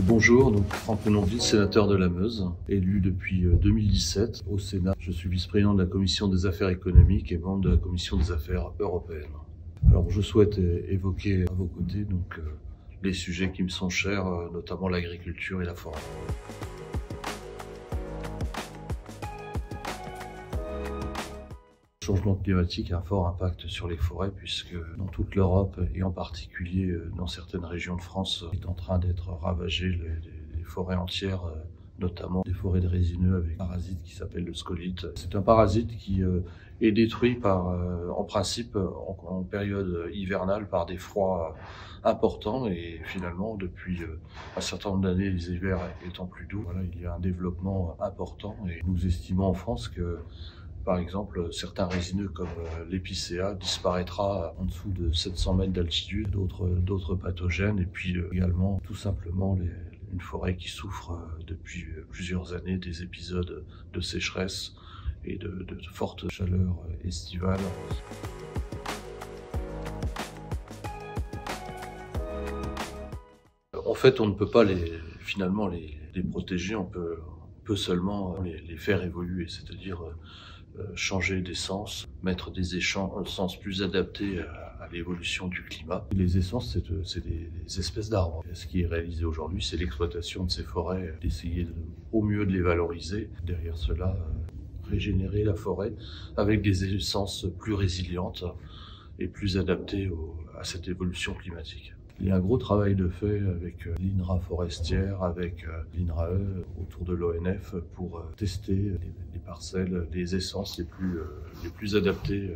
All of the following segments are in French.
Bonjour, donc Franck Menonville, sénateur de la Meuse, élu depuis 2017 au Sénat. Je suis vice-président de la Commission des affaires économiques et membre de la Commission des affaires européennes. Alors je souhaite évoquer à vos côtés les sujets qui me sont chers, notamment l'agriculture et la forêt. Le changement climatique a un fort impact sur les forêts puisque dans toute l'Europe et en particulier dans certaines régions de France est en train d'être ravagées les forêts entières, notamment des forêts de résineux avec un parasite qui s'appelle le scolyte. C'est un parasite qui est détruit en principe en période hivernale par des froids importants et finalement depuis un certain nombre d'années, les hivers étant plus doux, il y a un développement important et nous estimons en France que par exemple, certains résineux comme l'épicéa disparaîtra en dessous de 700 mètres d'altitude, d'autres pathogènes, et puis également tout simplement une forêt qui souffre depuis plusieurs années des épisodes de sécheresse et de fortes chaleurs estivales. En fait, on ne peut pas les protéger, on peut seulement les faire évoluer, c'est-à-dire changer d'essence, mettre des essences plus adaptées à l'évolution du climat. Les essences, c'est des espèces d'arbres. Ce qui est réalisé aujourd'hui, c'est l'exploitation de ces forêts, d'essayer au mieux de les valoriser. Derrière cela, régénérer la forêt avec des essences plus résilientes et plus adaptées à cette évolution climatique. Il y a un gros travail de fait avec l'INRA forestière, avec l'INRAE autour de l'ONF pour tester les parcelles, les essences les plus adaptées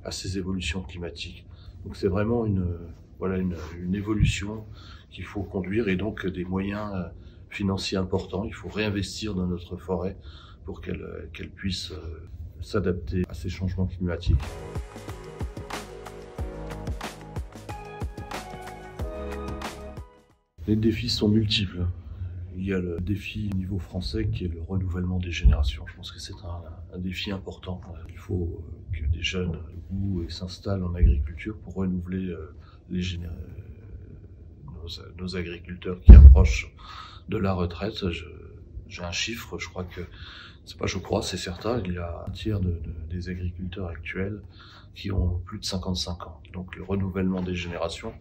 à ces évolutions climatiques. Donc c'est vraiment une évolution qu'il faut conduire et donc des moyens financiers importants. Il faut réinvestir dans notre forêt pour qu'elle puisse s'adapter à ces changements climatiques. Les défis sont multiples. Il y a le défi au niveau français qui est le renouvellement des générations. Je pense que c'est un défi important. Il faut que des jeunes s'installent en agriculture pour renouveler nos agriculteurs qui approchent de la retraite. J'ai un chiffre, c'est certain, il y a un tiers des agriculteurs actuels qui ont plus de 55 ans. Donc le renouvellement des générations,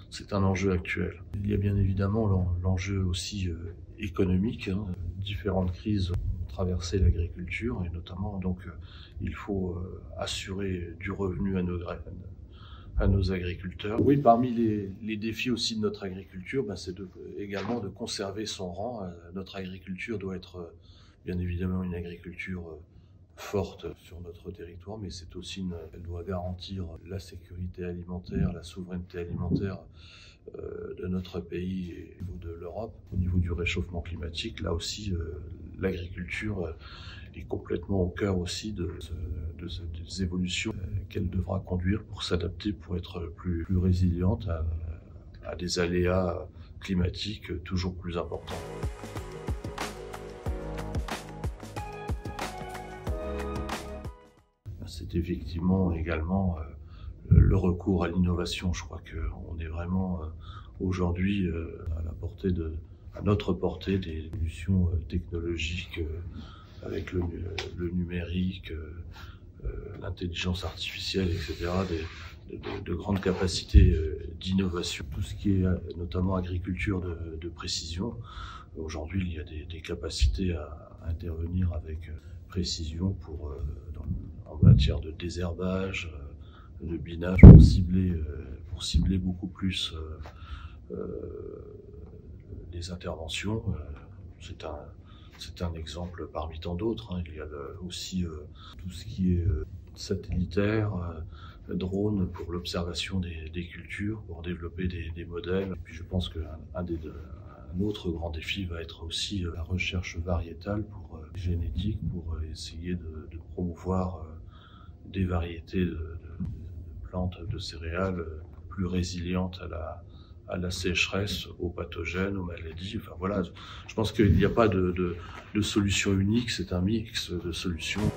c'est un enjeu actuel. Il y a bien évidemment l'enjeu aussi économique. Différentes crises ont traversé l'agriculture et notamment il faut assurer du revenu à nos agriculteurs. Oui, parmi les défis aussi de notre agriculture, c'est également de conserver son rang. Notre agriculture doit être bien évidemment une agriculture forte sur notre territoire, mais elle doit garantir la sécurité alimentaire, la souveraineté alimentaire de notre pays et au niveau de l'Europe. Au niveau du réchauffement climatique, là aussi, l'agriculture est complètement au cœur aussi des évolutions qu'elle devra conduire pour s'adapter, pour être plus résiliente à des aléas climatiques toujours plus importants. C'est effectivement également le recours à l'innovation. Je crois qu'on est vraiment aujourd'hui à notre portée des solutions technologiques avec le numérique, l'intelligence artificielle, etc., de grandes capacités d'innovation. Tout ce qui est notamment agriculture de précision. Aujourd'hui, il y a des capacités à intervenir avec précision en matière de désherbage, de binage, pour cibler beaucoup plus les interventions. C'est un exemple parmi tant d'autres. Il y a aussi tout ce qui est satellitaire, drone pour l'observation des cultures, pour développer des modèles. Et puis je pense qu'un autre grand défi va être aussi la recherche variétale génétique pour essayer de promouvoir des variétés de plantes, de céréales plus résilientes à la sécheresse, aux pathogènes, aux maladies. Enfin voilà, je pense qu'il n'y a pas de solution unique, c'est un mix de solutions.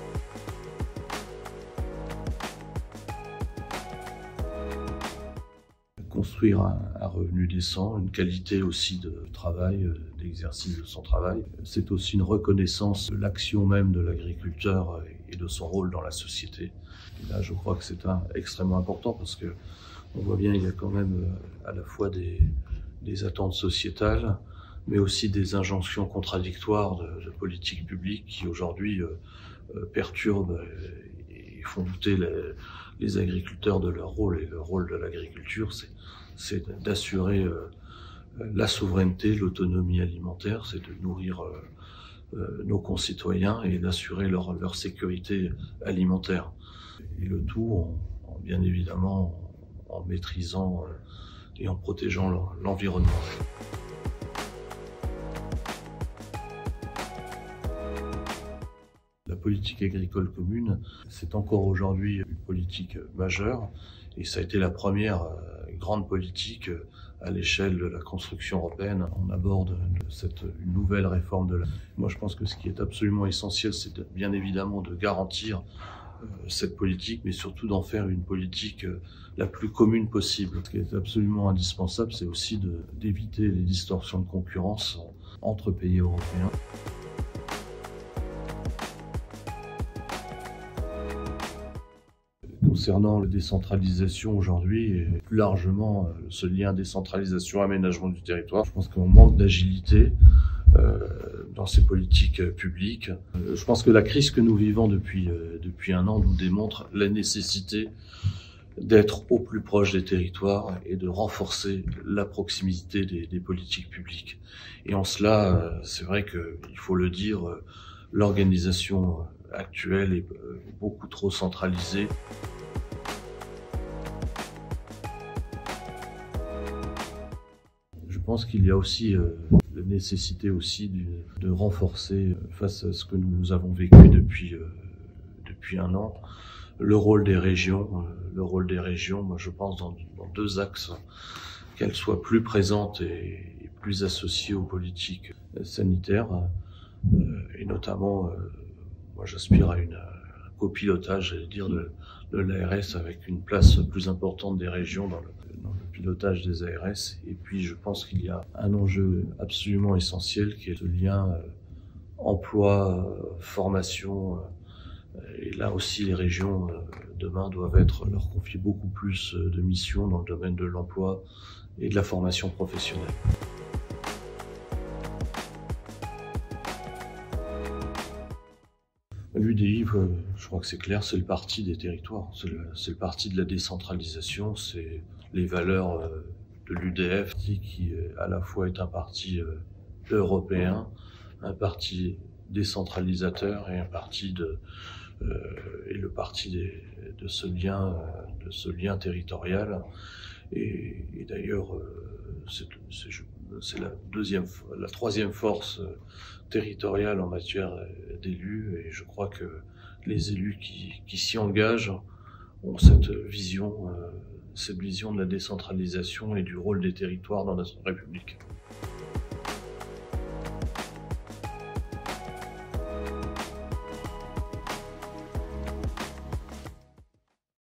Construire un revenu décent, une qualité aussi de travail l'exercice de son travail. C'est aussi une reconnaissance de l'action même de l'agriculteur et de son rôle dans la société. Et là, je crois que c'est extrêmement important parce que on voit bien, il y a quand même à la fois des attentes sociétales, mais aussi des injonctions contradictoires de politique publique qui aujourd'hui perturbent et font douter les agriculteurs de leur rôle. Et le rôle de l'agriculture, c'est d'assurer la souveraineté, l'autonomie alimentaire, c'est de nourrir nos concitoyens et d'assurer leur sécurité alimentaire. Et le tout, bien évidemment, en maîtrisant et en protégeant l'environnement. La politique agricole commune, c'est encore aujourd'hui une politique majeure et ça a été la première grande politique à l'échelle de la construction européenne. On aborde une nouvelle réforme Moi, je pense que ce qui est absolument essentiel, c'est bien évidemment de garantir cette politique, mais surtout d'en faire une politique la plus commune possible. Ce qui est absolument indispensable, c'est aussi d'éviter les distorsions de concurrence entre pays européens. Concernant la décentralisation aujourd'hui, et plus largement ce lien décentralisation-aménagement du territoire, je pense qu'on manque d'agilité dans ces politiques publiques. Je pense que la crise que nous vivons depuis un an nous démontre la nécessité d'être au plus proche des territoires et de renforcer la proximité des politiques publiques. Et en cela, c'est vrai qu'il faut le dire, l'organisation actuelle est beaucoup trop centralisée. Je pense qu'il y a aussi la nécessité aussi de renforcer, face à ce que nous avons vécu depuis un an, le rôle des régions. Moi je pense dans deux axes, qu'elles soient plus présentes et plus associées aux politiques sanitaires, et notamment, moi j'aspire à un copilotage, j'allais dire, de l'ARS avec une place plus importante des régions dans le pilotage des ARS. Et puis je pense qu'il y a un enjeu absolument essentiel qui est le lien emploi, formation. Et là aussi les régions demain doivent leur confier beaucoup plus de missions dans le domaine de l'emploi et de la formation professionnelle. L'UDI, je crois que c'est clair, c'est le parti des territoires, c'est le parti de la décentralisation, c'est les valeurs de l'UDF qui à la fois est un parti européen, un parti décentralisateur et un parti et le parti de ce lien territorial. Et d'ailleurs, c'est la troisième force territoriale en matière d'élus, et je crois que les élus qui s'y engagent ont cette vision de la décentralisation et du rôle des territoires dans notre République.